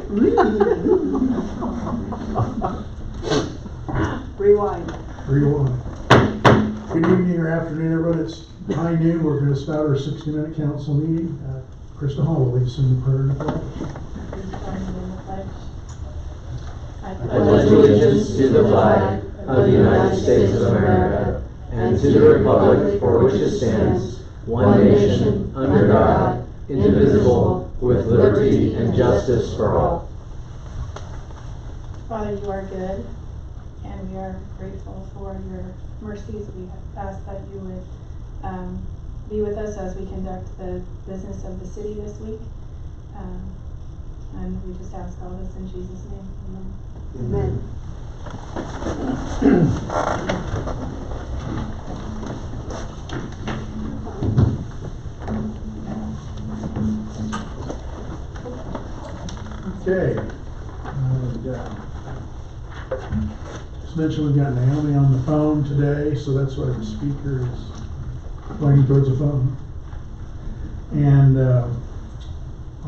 Rewind. Rewind. Good evening or afternoon, everyone. It's high noon. We're going to start our 60-minute council meeting. Krista Hall will lead us in the prayer and the pledge. I pledge allegiance to the flag of the United States of America and to the republic for which it stands, one nation, under God, indivisible, with liberty and justice for all. Father, you are good, and we are grateful for your mercies. We ask that you would be with us as we conduct the business of the city this week. And we just ask all this in Jesus' name. Amen. Amen. Okay. Just mentioned we've got Naomi on the phone today, so that's why the speaker is pointing towards the phone. And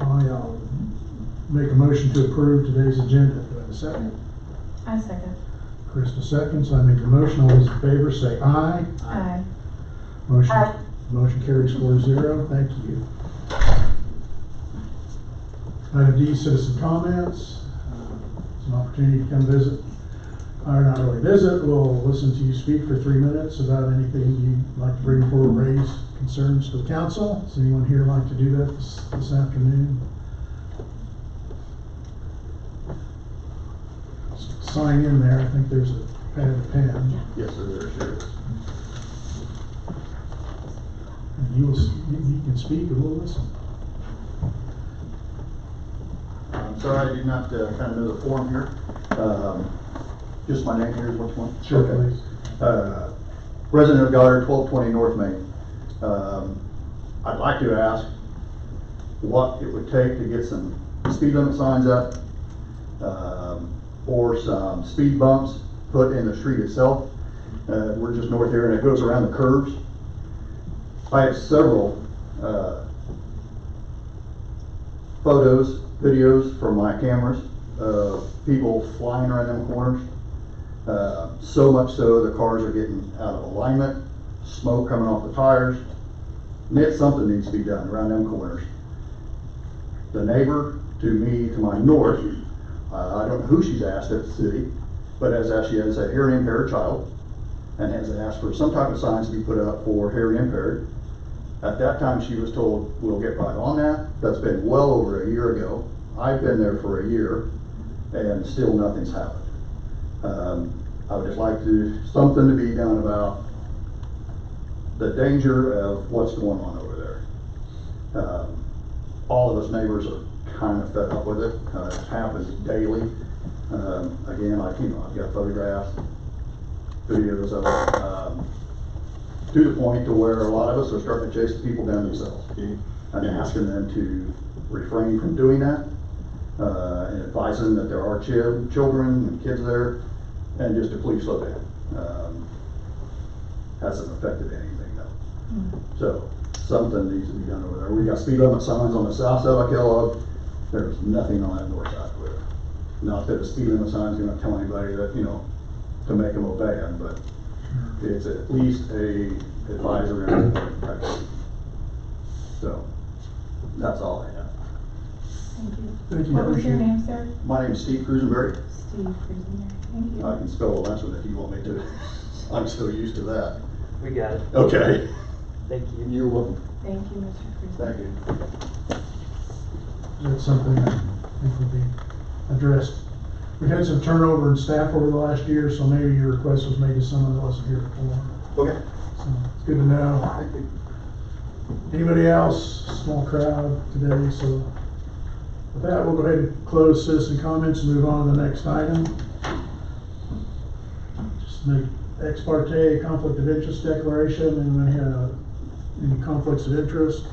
I'll make a motion to approve today's agenda. Do I have a second? I second. Krista seconds. I make a motion. All those in favor say aye. Aye. Motion carries 4-0. Thank you. Item D, citizen comments. It's an opportunity to come visit, or not really visit. We'll listen to you speak for 3 minutes about anything you'd like to bring forward, raise concerns to the council. Does anyone here like to do that this afternoon? Sign in there. I think there's a pad and pen. Yes, sir, there sure is. And you can speak and we'll listen. I'm sorry I did not kind of know the form here. Just my name here is what you want? Sure, Okay. please. Resident of Goddard, 1220 North Main. I'd like to ask what it would take to get some speed limit signs up, or some speed bumps put in the street itself. We're just north here and it goes around the curves. I have several photos, videos from my cameras of people flying around them corners. So much so the cars are getting out of alignment, smoke coming off the tires. Something needs to be done around them corners. The neighbor to me, to my north, I don't know who she's asked at the city, but she has a hearing impaired child and has asked for some type of signs to be put up for hearing impaired. At that time she was told, we'll get right on that. That's been well over a year ago. I've been there for a year and still nothing's happened. I would just like something to be done about the danger of what's going on over there. All of us neighbors are kind of fed up with it. It happens daily. Again, I've got photographs, videos of it, to the point to where a lot of us are starting to chase the people down themselves. I'm asking them to refrain from doing that, and advising that there are children and kids there, and just to please slow down. Hasn't affected anything though. So something needs to be done over there. We got speed limit signs on the south side of Kellogg. There's nothing on that north side of it. Not that a speed limit sign is going to tell anybody that, to make them obey them, but it's at least a advisory on it. So that's all I have. Thank you. Thank you. What was your name, sir? My name is Steve Cruisenberry. Steve Cruisenberry. Thank you. I can spell the last one if you want me to. I'm so used to that. We got it. Okay. Thank you. You're welcome. Thank you, Mr. Cruisenberry. Thank you. That's something I think will be addressed. We've had some turnover in staff over the last year, so maybe your request was made to someone that wasn't here before. Okay. So it's good to know. Thank you. Anybody else? Small crowd today, so with that, we'll go ahead and close citizen comments and move on to the next item. Just make ex parte conflict of interest declaration. Anyone have any conflicts of interest?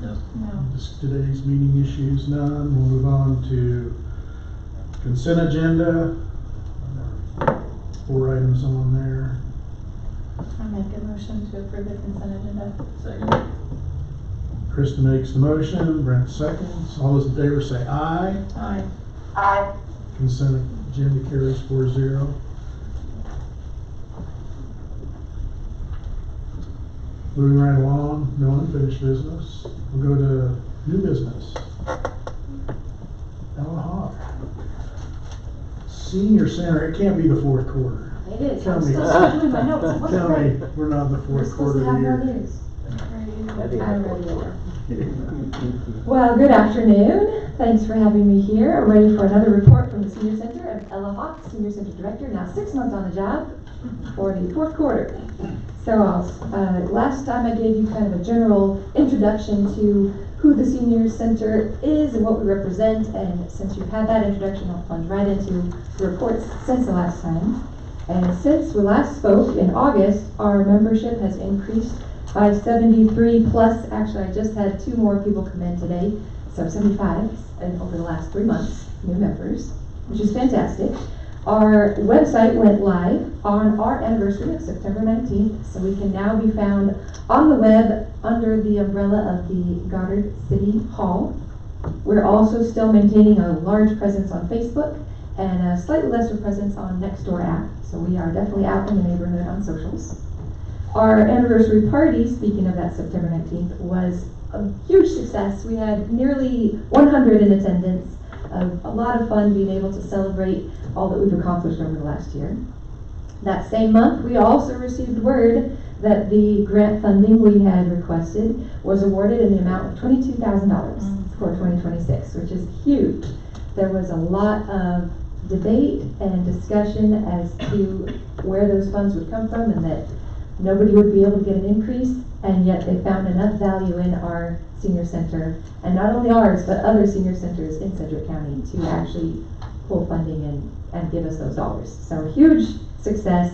No. No. Just today's meeting issues, none. We'll move on to consent agenda. 4 items on there. I make a motion to approve the consent agenda. Second. Krista makes the motion, Brent seconds. All those in favor say aye. Aye. Aye. Consent agenda carries 4-0. Moving right along, no unfinished business. We'll go to new business. Ella Hawk. Senior Center, it can't be the fourth quarter. It is. Tell I'm me. still scheduling my notes. What's Tell right? me, we're not in the We're fourth supposed quarter to of have the more year. news. That'd be I'm helpful. ready to. Well, good afternoon. Thanks for having me here. I'm ready for another report from the Senior Center. I'm Ella Hawk, Senior Center Director, now 6 months on the job for the fourth quarter. So last time I gave you kind of a general introduction to who the Senior Center is and what we represent, and since you've had that introduction, I'll plunge right into the reports since the last time. And since we last spoke in August, our membership has increased by 73 plus. Actually, I just had 2 more people come in today, so 75 over the last 3 months, new members, which is fantastic. Our website went live on our anniversary of September 19th, so we can now be found on the web under the umbrella of the Goddard City Hall. We're also still maintaining a large presence on Facebook and a slightly lesser presence on Nextdoor app, so we are definitely out in the neighborhood on socials. Our anniversary party, speaking of that September 19th, was a huge success. We had nearly 100 in attendance. A lot of fun being able to celebrate all that we've accomplished over the last year. That same month, we also received word that the grant funding we had requested was awarded in the amount of $22,000 for 2026, which is huge. There was a lot of debate and discussion as to where those funds would come from and that nobody would be able to get an increase, and yet they found enough value in our senior center, and not only ours, but other senior centers in Sedgwick County to actually pull funding and give us those dollars. So huge success.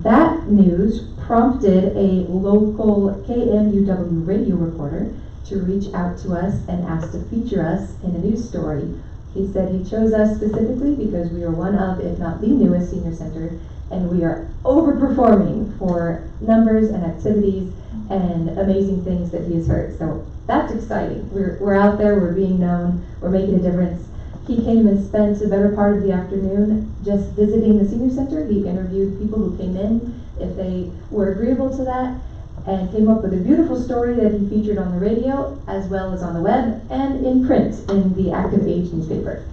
That news prompted a local KMUW radio reporter to reach out to us and ask to feature us in a news story. He said he chose us specifically because we are one of, if not the newest senior center, and we are overperforming for numbers and activities and amazing things that he has heard. So that's exciting. We're out there, we're being known, we're making a difference. He came and spent the better part of the afternoon just visiting the senior center. He interviewed people who came in, if they were agreeable to that, and came up with a beautiful story that he featured on the radio, as well as on the web, and in print in the Active Age newspaper.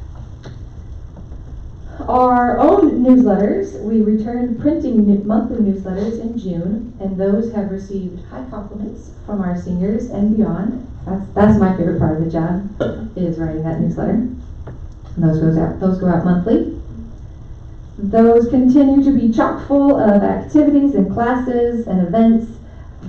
Our own newsletters, we returned printing monthly newsletters in June, and those have received high compliments from our seniors and beyond. That's my favorite part of the job, is writing that newsletter. And those go out monthly. Those continue to be chock full of activities and classes and events.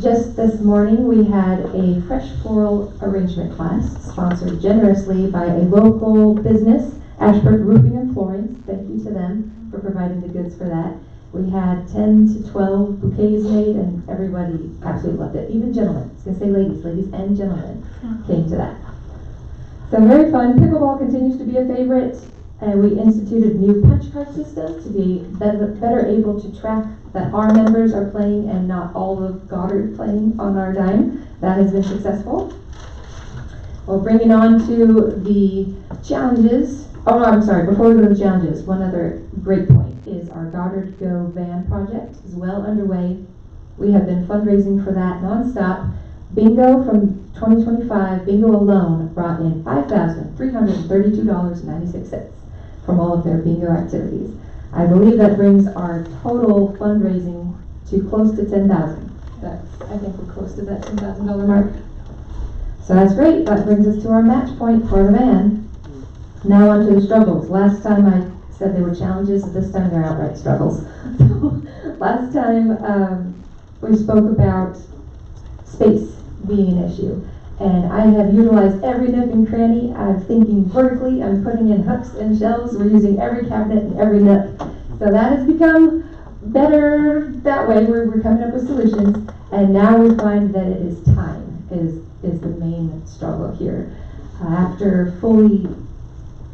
Just this morning we had a fresh floral arrangement class sponsored generously by a local business, Ashbrook Roofing and Flooring. Thank you to them for providing the goods for that. We had 10 to 12 bouquets made and everybody absolutely loved it. Even gentlemen, I was going to say ladies and gentlemen came to that. So very fun. Pickleball continues to be a favorite, and we instituted a new punch card system to be better able to track that our members are playing and not all of Goddard playing on our dime. That has been successful. Well, bringing on to the challenges. Oh, no, I'm sorry. Before we go to the challenges, one other great point is our Goddard Go van project is well underway. We have been fundraising for that nonstop. Bingo from 2025, bingo alone brought in $5,332.96 from all of their bingo activities. I believe that brings our total fundraising to close to $10,000. I think we're close to that $10,000 mark. So that's great. That brings us to our match point for the van. Now on to the struggles. Last time I said they were challenges, this time they're outright struggles. Last time we spoke about space being an issue, and I have utilized every nook and cranny. I'm thinking vertically. I'm putting in hooks and shelves. We're using every cabinet and every nook. So that has become better that way. We're coming up with solutions, and now we find that it is time is the main struggle here. After fully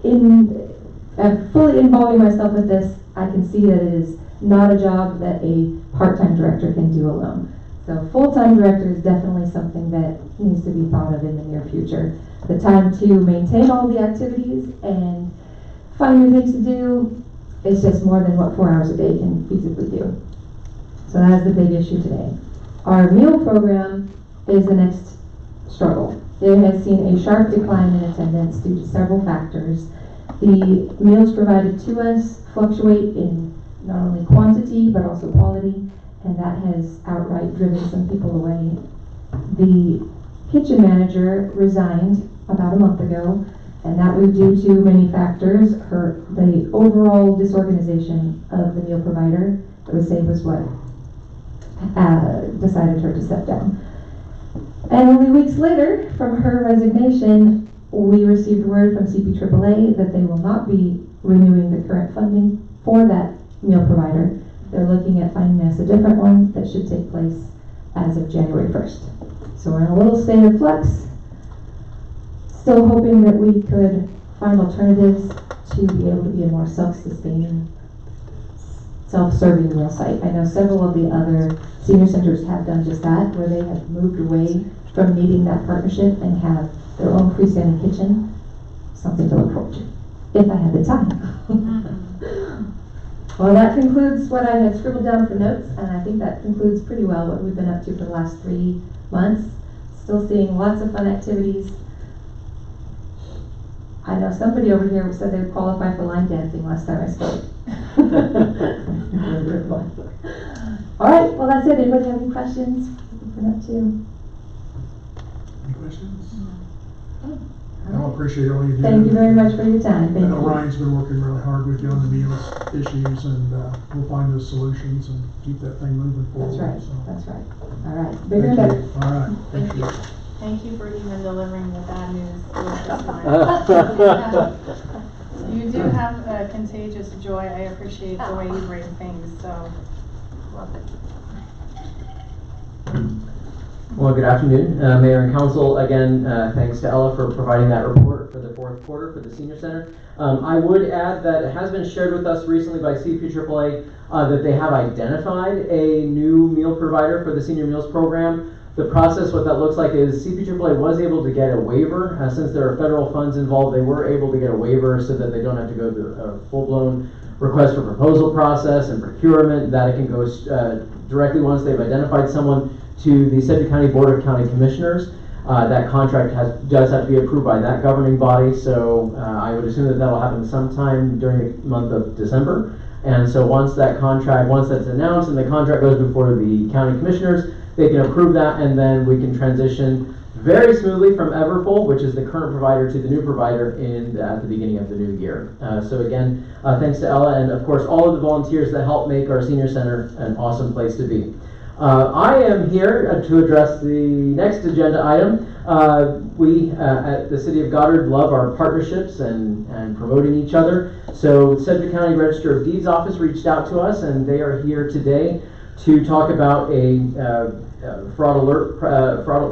involving myself with this, I can see that it is not a job that a part-time director can do alone. So full-time director is definitely something that needs to be thought of in the near future. The time to maintain all the activities and find new things to do. It's just more than what 4 hours a day can feasibly do. So that's the big issue today. Our meal program is the next struggle. It has seen a sharp decline in attendance due to several factors. The meals provided to us fluctuate in not only quantity but also quality, and that has outright driven some people away. The kitchen manager resigned about a month ago, and that was due to many factors. The overall disorganization of the meal provider, I would say, was what decided her to step down. And only weeks later, from her resignation, we received word from CPAAA that they will not be renewing the current funding for that meal provider. They're looking at finding us a different one that should take place as of January 1st. So we're in a little state of flux, still hoping that we could find alternatives to be able to be a more self-sustaining, self-serving meal site. I know several of the other senior centers have done just that, where they have moved away from needing that partnership and have their own freestanding kitchen. Something to look forward to, if I had the time. Well, that concludes what I had scribbled down for notes, and I think that concludes pretty well what we've been up to for the last 3 months. Still seeing lots of fun activities. I know somebody over here said they would qualify for line dancing last time I spoke. All right, well that's it. Anybody have any questions? What we've been up to? Any questions? I appreciate all you do. Thank you very much for your time. I Thank know you. Ryan's been working really hard with you on the meals issues, and we'll find those solutions and keep that thing moving forward. That's right. So. That's right. All right. Bigger and Thank better. you. All right. Thank you. Thank you for even delivering the bad news this morning. You do have a contagious joy. I appreciate the way you bring things, so love it. Well, good afternoon, Mayor and Council. Again, thanks to Ella for providing that report for the 4th quarter for the Senior Center. I would add that it has been shared with us recently by CPAAA that they have identified a new meal provider for the Senior Meals Program. The process, what that looks like is CPAAA was able to get a waiver. Since there are federal funds involved, they were able to get a waiver so that they don't have to go through a full-blown request for proposal process and procurement, that it can go directly once they've identified someone to the Sedgwick County Board of County Commissioners. That contract does have to be approved by that governing body, so I would assume that that'll happen sometime during the month of December. And so once that's announced and the contract goes before the county commissioners, they can approve that, and then we can transition very smoothly from Everfull, which is the current provider, to the new provider at the beginning of the new year. So again, thanks to Ella and of course all of the volunteers that help make our senior center an awesome place to be. I am here to address the next agenda item. We at the City of Goddard love our partnerships and promoting each other. So the Sedgwick County Register of Deeds office reached out to us, and they are here today to talk about a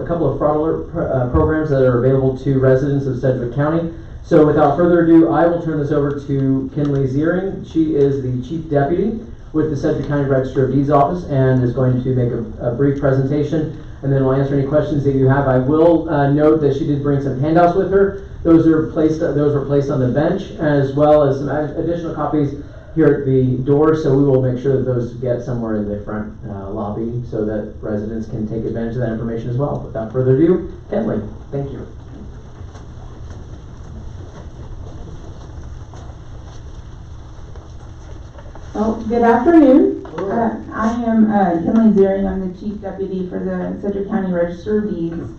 couple of fraud alert programs that are available to residents of Sedgwick County. So without further ado, I will turn this over to Kinley Ziering. She is the Chief Deputy with the Sedgwick County Register of Deeds office and is going to make a brief presentation, and then we'll answer any questions that you have. I will note that she did bring some handouts with her. Those were placed on the bench, as well as some additional copies here at the door, so we will make sure that those get somewhere in the front lobby so that residents can take advantage of that information as well. Without further ado, Kenley, thank you. Well, good afternoon. I am Kinley Ziering. I'm the Chief Deputy for the Sedgwick County Register of Deeds.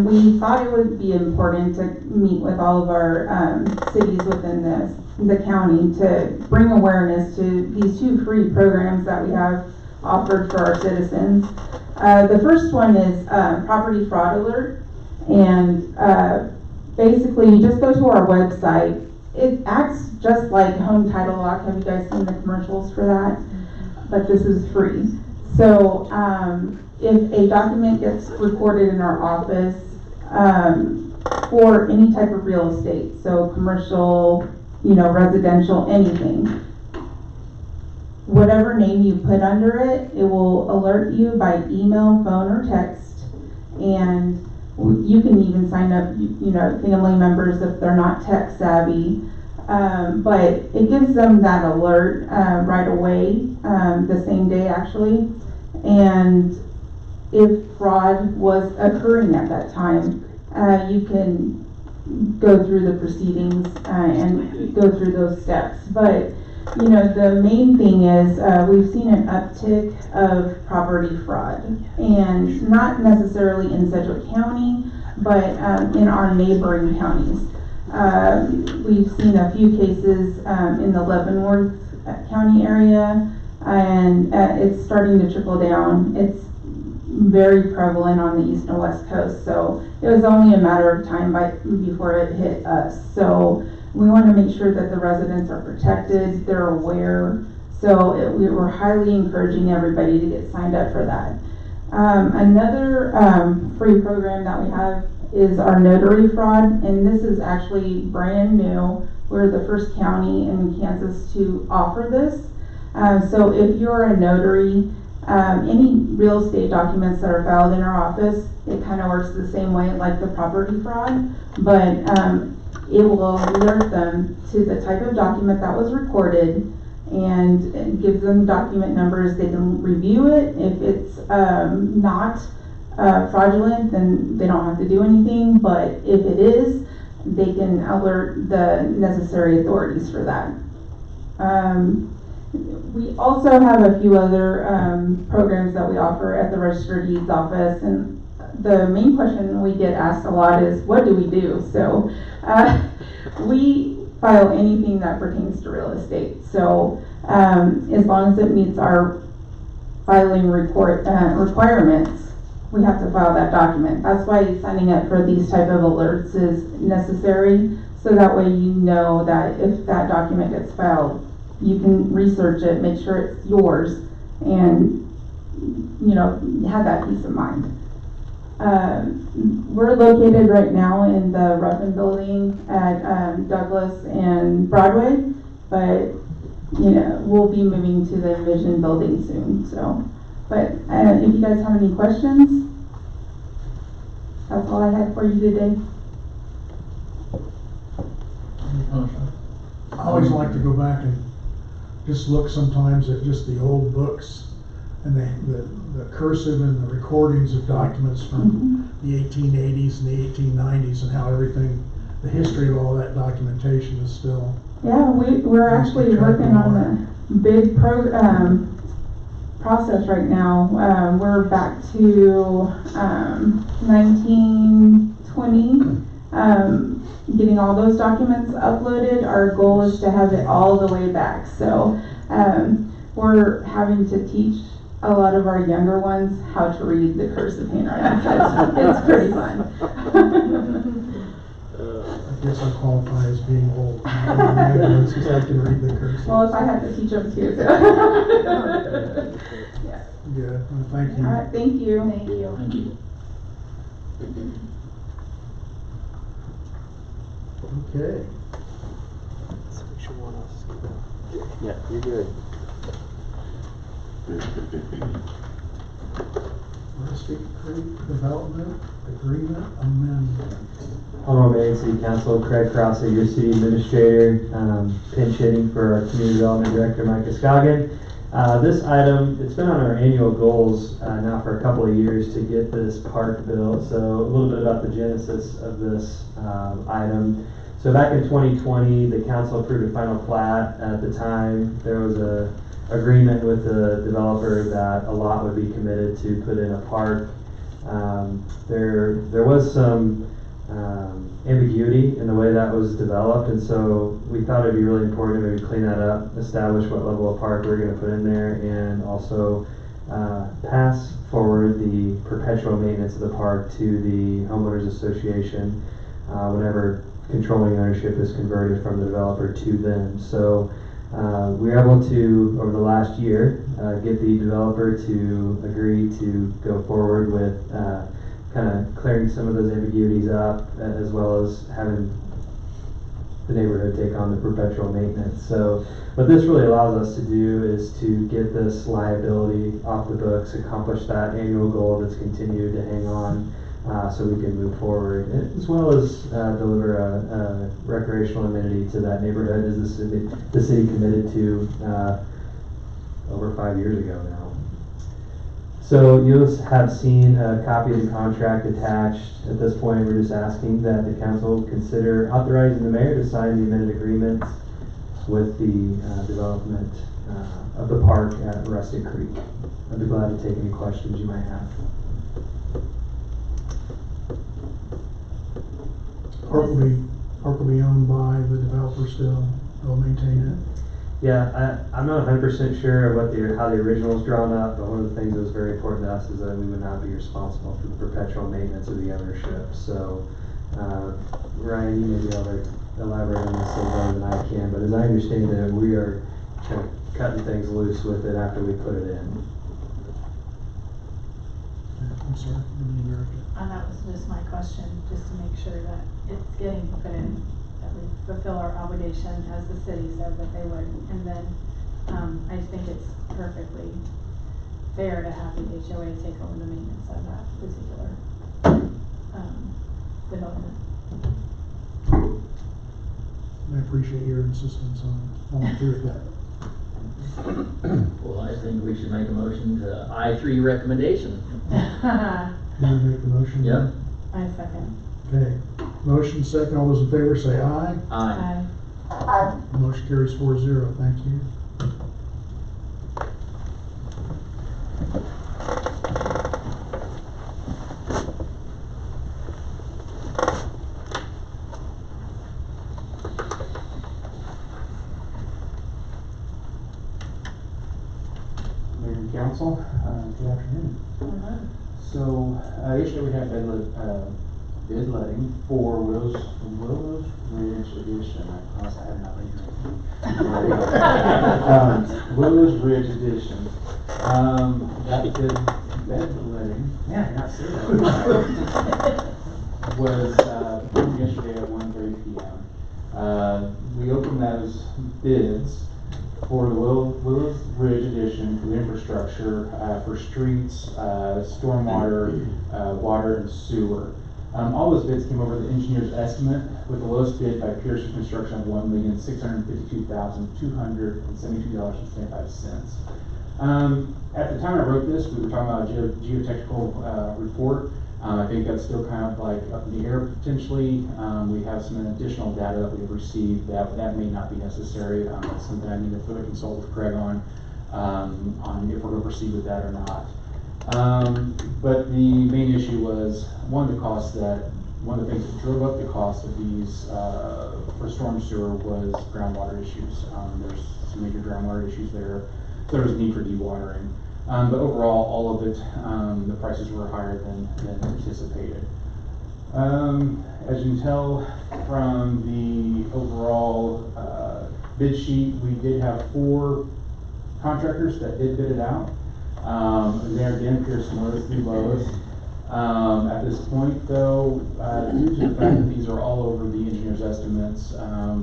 We thought it would be important to meet with all of our cities within the county to bring awareness to these 2 free programs that we have offered for our citizens. The first one is Property Fraud Alert, and basically you just go to our website. It acts just like Home Title Lock. Have you guys seen the commercials for that? But this is free. So if a document gets recorded in our office for any type of real estate, so commercial, residential, anything, whatever name you put under it, it will alert you by email, phone, or text, and you can even sign up, family members if they're not tech savvy. But it gives them that alert right away, the same day actually. And if fraud was occurring at that time, you can go through the proceedings and go through those steps. But you know, the main thing is we've seen an uptick of property fraud, and not necessarily in Sedgwick County, but in our neighboring counties. We've seen a few cases in the Leavenworth County area, and it's starting to trickle down. It's very prevalent on the east and west coast, so it was only a matter of time before it hit us. So we want to make sure that the residents are protected, they're aware. So we were highly encouraging everybody to get signed up for that. Another free program that we have is our notary fraud, and this is actually brand new. We're the first county in Kansas to offer this. So if you're a notary, any real estate documents that are filed in our office, it kind of works the same way like the property fraud, but it will alert them to the type of document that was recorded, and it gives them document numbers. They can review it. If it's not fraudulent, then they don't have to do anything, but if it is, they can alert the necessary authorities for that. We also have a few other programs that we offer at the Register of Deeds office, and the main question we get asked a lot is, what do we do? So we file anything that pertains to real estate. So as long as it meets our filing requirements, we have to file that document. That's why signing up for these type of alerts is necessary, so that way you know that if that document gets filed, you can research it, make sure it's yours, and you know, have that peace of mind. We're located right now in the Ruffin building at Douglas and Broadway, but you know, we'll be moving to the Envision building soon. So, but if you guys have any questions, that's all I had for you today. I always like to go back and just look sometimes at just the old books and the cursive and the recordings of documents from the 1880s and the 1890s, and how everything, the history of all that documentation is still. Yeah, we're actually working on a big process right now. We're back to 1920, getting all those documents uploaded. Our goal is to have it all the way back. So we're having to teach a lot of our younger ones how to read the cursive handwriting. It's pretty fun. I guess I qualify as being old. Because I can read the cursive. Well, if I had to teach them too. So. Yeah. Good. Well, thank you. All right, thank you. Thank you. Thank you. Okay. Yeah, you're good. Rustic Creek Development Agreement Amendment. Honorable Mayor and City Council, Craig Krause, your city administrator, pinch hitting for our community development director, Micah Scoggin. This item, it's been on our annual goals now for a couple of years to get this park built. So a little bit about the genesis of this item. So back in 2020, the council approved a final plat. At the time, there was a agreement with the developer that a lot would be committed to put in a park. There was some ambiguity in the way that was developed, and so we thought it'd be really important to maybe clean that up, establish what level of park we're going to put in there, and also pass forward the perpetual maintenance of the park to the homeowners association whenever controlling ownership is converted from the developer to them. So we were able to, over the last year, get the developer to agree to go forward with kind of clearing some of those ambiguities up, as well as having the neighborhood take on the perpetual maintenance. So what this really allows us to do is to get this liability off the books, accomplish that annual goal that's continued to hang on so we can move forward, as well as deliver a recreational amenity to that neighborhood as the city committed to over 5 years ago now. So you'll have seen a copy of the contract attached. At this point, we're just asking that the council consider authorizing the mayor to sign the amended agreement with the development of the park at Rustic Creek. I'd be glad to take any questions you might have. Park will be owned by the developer still, they'll maintain it. Yeah, I'm not 100% sure what how the original is drawn up, but one of the things that was very important to us is that we would not be responsible for the perpetual maintenance of the ownership. So, Ryan, you may be able to elaborate on this a little better than I can, but as I understand it, we are kind of cutting things loose with it after we put it in. I'm sorry, I didn't mean to interrupt you. And that was just my question, just to make sure that it's getting put in, that we fulfill our obligation as the city said that they would. And then, I think it's perfectly fair to have the HOA take over the maintenance of that particular, development. I appreciate your insistence on following through with that. Well, I think we should make a motion to I3 recommendation. You wanna make the motion? Yep. I second. Okay, motion second, all those in favor say aye. Aye. Motion carries 4-0, thank you. Mayor and Council, good afternoon. So, yesterday we had bid letting for Willows Ridge Edition. I have not been drinking. Willows Ridge Edition. That bid letting, yeah, you're not serious. Was yesterday at 1:30 p.m. We opened those bids for the Willows Ridge Edition for the infrastructure, for streets, stormwater, water and sewer. All those bids came over the engineer's estimate with the lowest bid by Pearson Construction of $1,652,272.75. At the time I wrote this, we were talking about a geotechnical report. I think that's still kind of like up in the air potentially. We have some additional data that we've received that may not be necessary. That's something I need to further consult with Craig on if we're going to proceed with that or not. But the main issue was one of the things that drove up the cost of these for storm sewer was groundwater issues. There's some major groundwater issues there. So there was a need for dewatering. But overall, all of it, the prices were higher than anticipated. As you can tell from the overall bid sheet, we did have 4 contractors that did bid it out. There again, Pearson was the lowest. At this point, though, due to the fact that these are all over the engineer's estimates,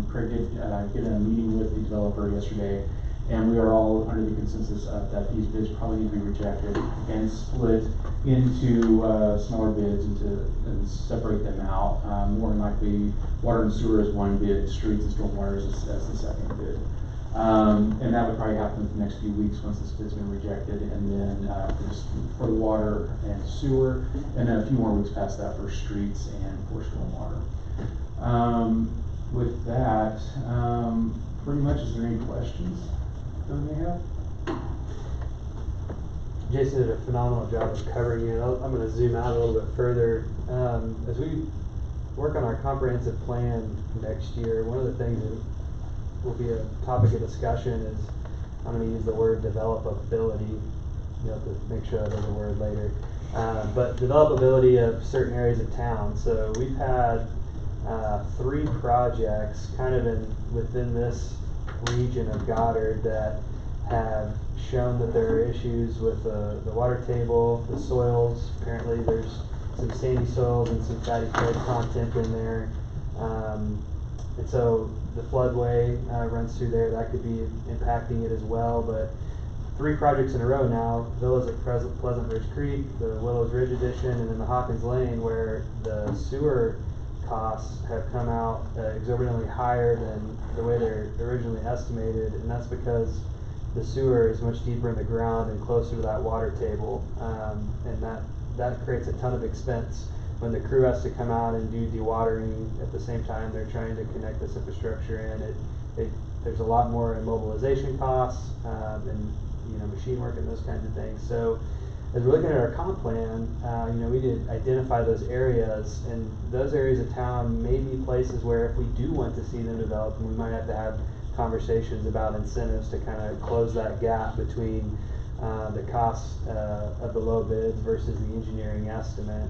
Craig did get in a meeting with the developer yesterday, and we are all under the consensus that these bids probably need to be rejected and split into smaller bids and separate them out. More than likely, water and sewer is one bid, streets and stormwater is as the second bid. And that would probably happen in the next few weeks once this bid's been rejected, and then for the water and sewer, and then a few more weeks past that for streets and for stormwater. With that, pretty much, is there any questions that we may have? Jason did a phenomenal job of covering it. I'm going to zoom out a little bit further. As we work on our comprehensive plan next year, one of the things that will be a topic of discussion is, I'm going to use the word developability. You have to make sure that there's a word later. But developability of certain areas of town. So we've had 3 projects kind of within this region of Goddard that have shown that there are issues with the water table, the soils. Apparently there's some sandy soils and some fatty clay content in there. And so the floodway runs through there. That could be impacting it as well. But 3 projects in a row now, Villas at Pleasant Ridge Creek, the Willows Ridge Edition, and then the Hawkins Lane, where the sewer costs have come out exorbitantly higher than the way they're originally estimated, and that's because the sewer is much deeper in the ground and closer to that water table, and that creates a ton of expense when the crew has to come out and do dewatering at the same time they're trying to connect this infrastructure in. There's a lot more immobilization costs and machine work and those kinds of things. So as we're looking at our comp plan, we did identify those areas, and those areas of town may be places where if we do want to see them develop, we might have to have conversations about incentives to kind of close that gap between the cost of the low bids versus the engineering estimate.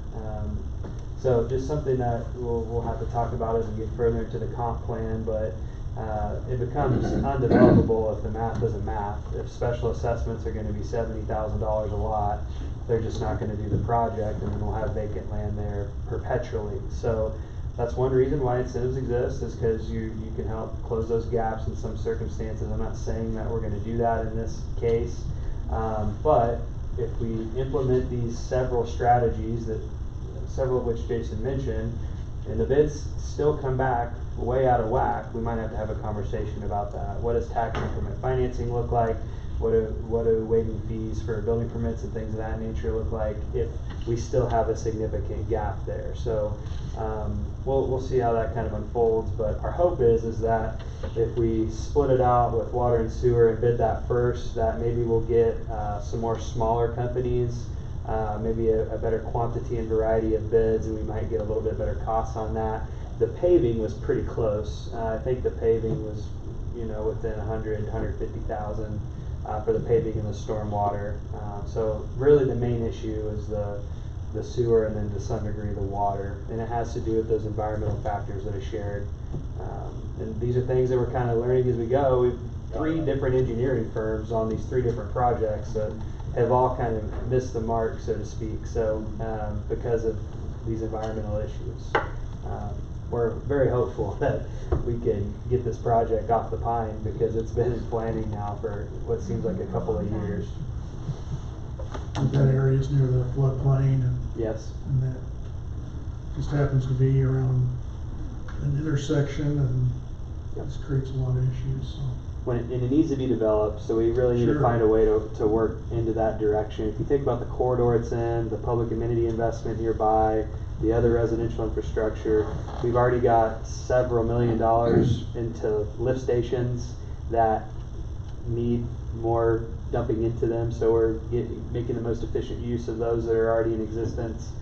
So just something that we'll have to talk about as we get further into the comp plan, but it becomes undevelopable if the math doesn't math. If special assessments are going to be $70,000 a lot, they're just not going to do the project, and then we'll have vacant land there perpetually. So that's one reason why incentives exist, is because you can help close those gaps in some circumstances. I'm not saying that we're going to do that in this case, but if we implement these several strategies, several of which Jason mentioned, and the bids still come back way out of whack, we might have to have a conversation about that. What does tax increment financing look like? What do waiving fees for building permits and things of that nature look like if we still have a significant gap there? So we'll see how that kind of unfolds, but our hope is that if we split it out with water and sewer and bid that first, that maybe we'll get some more smaller companies, maybe a better quantity and variety of bids, and we might get a little bit better costs on that. The paving was pretty close. I think the paving was, within 150,000 for the paving and the stormwater. So really the main issue is the sewer, and then to some degree the water, and it has to do with those environmental factors that I shared. And these are things that we're kind of learning as we go. We've 3 different engineering firms on these 3 different projects that have all kind of missed the mark, so to speak. So because of these environmental issues. We're very hopeful that we can get this project off the pine, because it's been in planning now for what seems like a couple of years. That area is near the floodplain, and Yes. and that just happens to be around an intersection, and this creates a lot of issues. So. And it needs to be developed, so we really need to Sure. find a way to work into that direction. If you think about the corridor it's in, the public amenity investment nearby, the other residential infrastructure, we've already got several $1 million into lift stations that need more dumping into them, so we're making the most efficient use of those that are already in existence.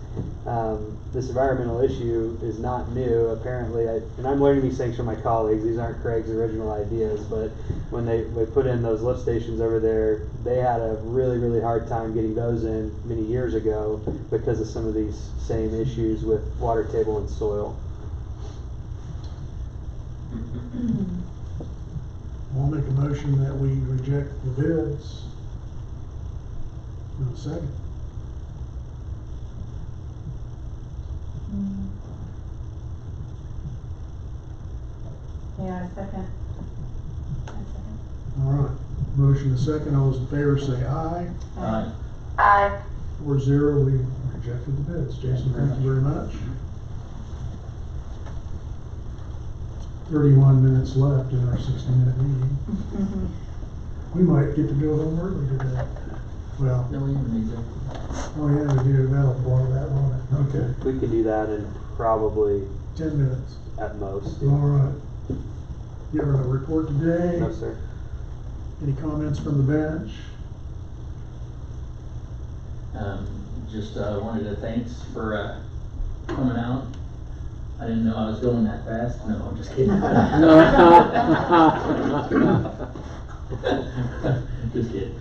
This environmental issue is not new, apparently, and I'm learning these things from my colleagues. These aren't Craig's original ideas, but when they put in those lift stations over there, they had a really, really hard time getting those in many years ago because of some of these same issues with water table and soil. I'll make a motion that we reject the bids. No second. Yeah, second. All right, motion and second. All those in favor say aye. Aye. Aye. 4-0, we rejected the bids. Jason, thank you very much. 31 minutes left in our 60-minute meeting. We might get to go home early today. Well, No, we don't need to. oh yeah, we do. That'll blow that, won't it? Okay, We could do that in probably 10 minutes. at most. All right. You have a report today? No, sir. Any comments from the bench? Just wanted to thanks for coming out. I didn't know I was going that fast. No, I'm just kidding. Just kidding.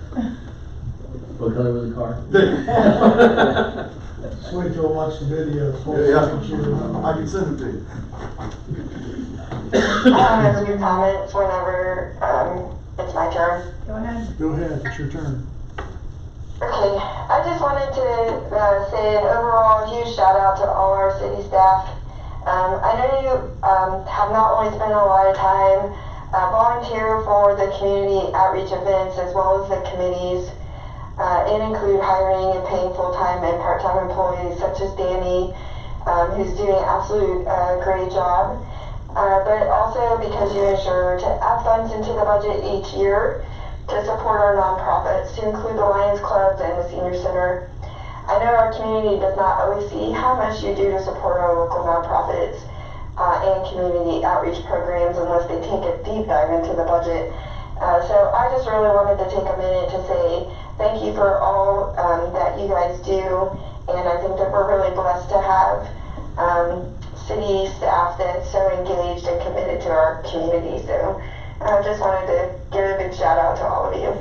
What color was the car? Just wait till I watch the video. I can send it to you. I'll have your comments whenever it's my turn. Go ahead. Go ahead, it's your turn. Okay, I just wanted to say an overall huge shout out to all our city staff. I know you have not only spent a lot of time volunteer for the community outreach events as well as the committees, and include hiring and paying full-time and part-time employees such as Danny, who's doing an absolute great job. But also because you ensure to add funds into the budget each year to support our nonprofits, to include the Lions Clubs and the Senior Center. I know our community does not always see how much you do to support our local nonprofits and community outreach programs unless they take a deep dive into the budget. So I just really wanted to take a minute to say thank you for all that you guys do, and I think that we're really blessed to have city staff that's so engaged and committed to our community. So I just wanted to give a big shout out to all of you.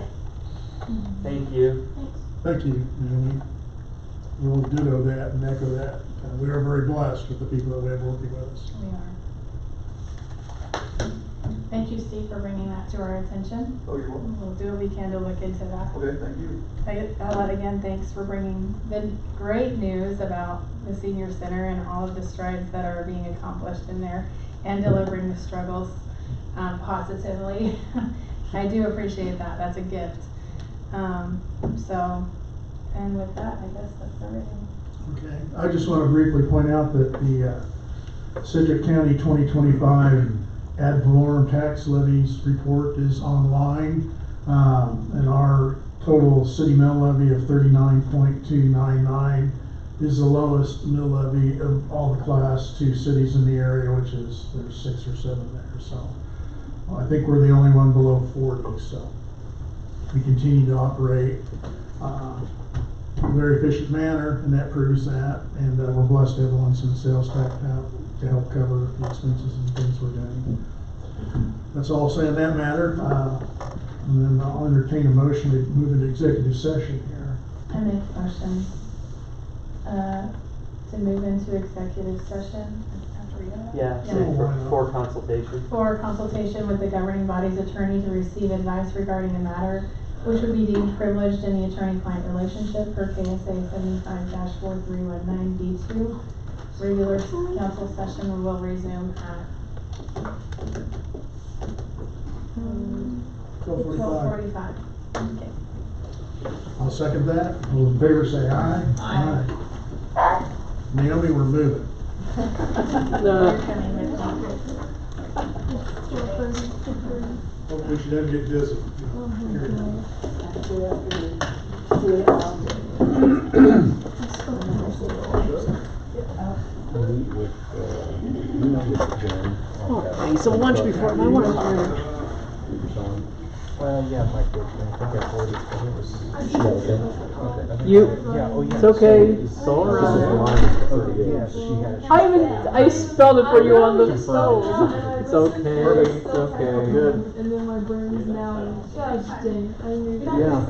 Thank you. Thank you. And we'll ditto that and echo that. We are very blessed with the people that we have working with us. We are. Thank you, Steve, for bringing that to our attention. Oh, you're welcome. We'll do what we can to look into that. Okay, thank you. Again, thanks for bringing the great news about the Senior Center and all of the strides that are being accomplished in there and delivering the struggles positively. I do appreciate that. That's a gift. And with that, I guess that's everything. Okay. I just want to briefly point out that the Sedgwick County 2025 ad valorem tax levies report is online, and our total city mill levy of 39.299 is the lowest mill levy of all the class 2 cities in the area, which is there's 6 or 7 there. So I think we're the only one below 40. So we continue to operate in a very efficient manner, and that proves that. And we're blessed to have one some sales tax out to help cover the expenses and things we're doing. That's all I'll say on that matter. And then I'll entertain a motion to move into executive session here. I make a motion to move into executive session. I have to read it. Yeah, Yeah. for consultation. For consultation with the governing body's attorney to receive advice regarding a matter which would be deemed privileged in the attorney-client relationship per KSA 75-4319 D2. Regular council session will resume at 12:45. Okay. I'll second that. All those in favor say aye. Aye. Naomi, we're moving. You're coming with me. Hopefully she doesn't get dizzy. Okay, so lunch before, I want to. Well, yeah, my kids, I think I told you, It's okay. I spelled it for you on the stove. It's okay, it's okay. Good. And then my brain's now, gosh dang, I knew. Yeah.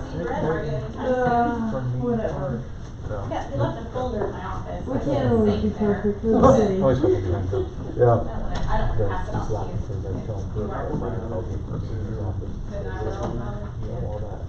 Whatever. Yeah, they left a folder in my office. We can't always be perfect, we're the city. Always got the time to. Yeah. I don't want to pass it off to you. Because I tell him, You are "Brian called me from his office." Then I will, All that.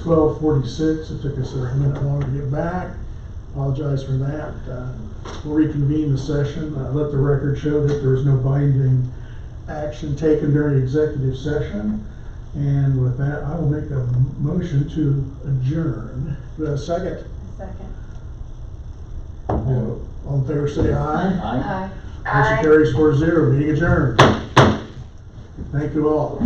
12:46. It took us a minute longer to get back. Apologize for that. We'll reconvene the session. Let the record show that there was no binding action taken during executive session. And with that, I will make a motion to adjourn. Do I have a second? Second. All in favor say aye. Aye. Motion carries 4-0. Meeting adjourned. Thank you all.